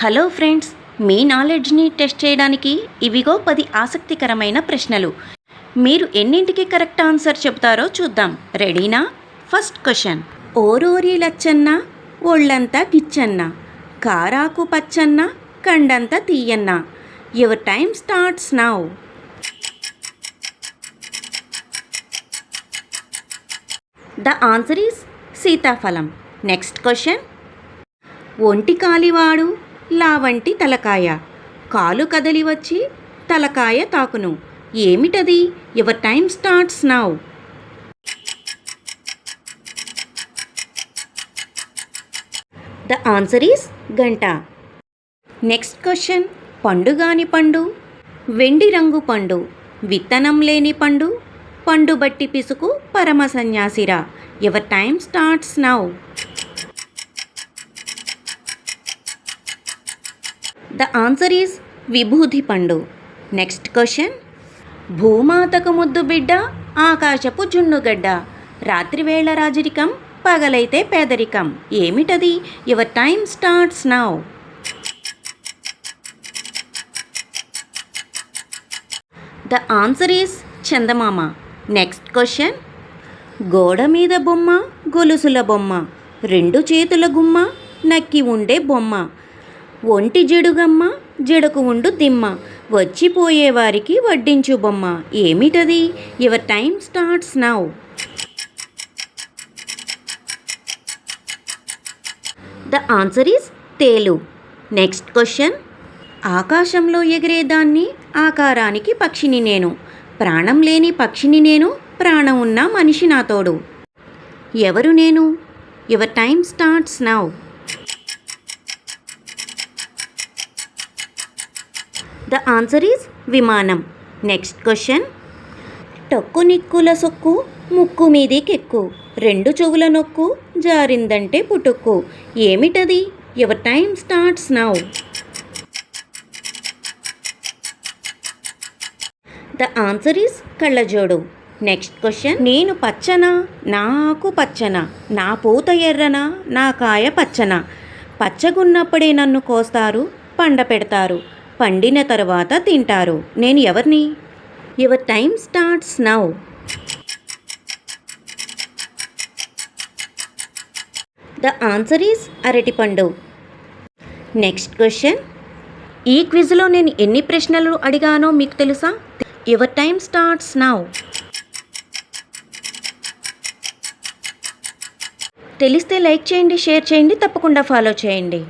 Hello friends, మీ నాలెడ్జ్ని test చేయడానికి ఇవిగో 10 ఆసక్తికరమైన ప్రశ్నలు. మీరు ఎన్నింటికి కరెక్ట్ ఆన్సర్ చెప్తారో చూద్దాం. రెడీనా? First question. ఓరోరి లచ్చన్న ఒళ్ళంతా గిచ్చన్న, కారాకు పచ్చన్న కండంత తీయన్న. Your time starts now. The answer is సీతాఫలం. Next question. ఒంటి కాలివాడు లావంటి తలకాయ, కాలు కదలి వచ్చి తలకాయ తాకును. ఏమిటది? Your time starts now. The answer is గంట. Next question. పండుగాని పండు, వెండి రంగు పండు, విత్తనం లేని పండు, పండు బట్టి పిసుకు పరమ సన్యాసిరా. Your time starts now. The answer is విభూది పండు. Next question. భూమాతకు ముద్దు బిడ్డ, ఆకాశపు జున్నుగడ్డ, రాత్రివేళ రాజరికం, పగలైతే పేదరికం. ఏమిటది? Your time starts now. The answer is Chandamama. Next question. గోడ మీద బొమ్మ, గొలుసుల బొమ్మ, రెండు చేతుల గుమ్మ, నక్కి ఉండే బొమ్మ, ఒంటి జడుగమ్మ, జడకు ఉండు దిమ్మ, వచ్చిపోయేవారికి వడ్డించు బొమ్మ. ఏమిటది? Your time starts now. The answer is తేలు. Next question. ఆకాశంలో ఎగిరేదాన్ని, ఆకారానికి పక్షిని నేను, ప్రాణం లేని పక్షిని నేను, ప్రాణం ఉన్న మనిషి నా తోడు. ఎవరు నేను? Your time starts now. The answer is విమానం. Next question. టొక్కు నిక్కుల సొక్కు, ముక్కు మీదికెక్కు, రెండు చెవుల నొక్కు, జారిందంటే పుటుక్కు. ఏమిటది? Your time starts now. The answer is కళ్ళజోడు. Next question. నేను పచ్చన, నా ఆకు పచ్చన, నా పూత ఎర్రన, నా కాయ పచ్చన, పచ్చగున్నప్పుడే నన్ను కోస్తారు, పండ పెడతారు, పండిన తర్వాత తింటారు. నేను ఎవరిని? Your time starts now. The answer is అరటిపండు. Next question. ఈ క్విజ్లో నేను ఎన్ని ప్రశ్నలు అడిగానో మీకు తెలుసా? Your time starts now. తెలిస్తే లైక్ చేయండి, షేర్ చేయండి, తప్పకుండా ఫాలో చేయండి.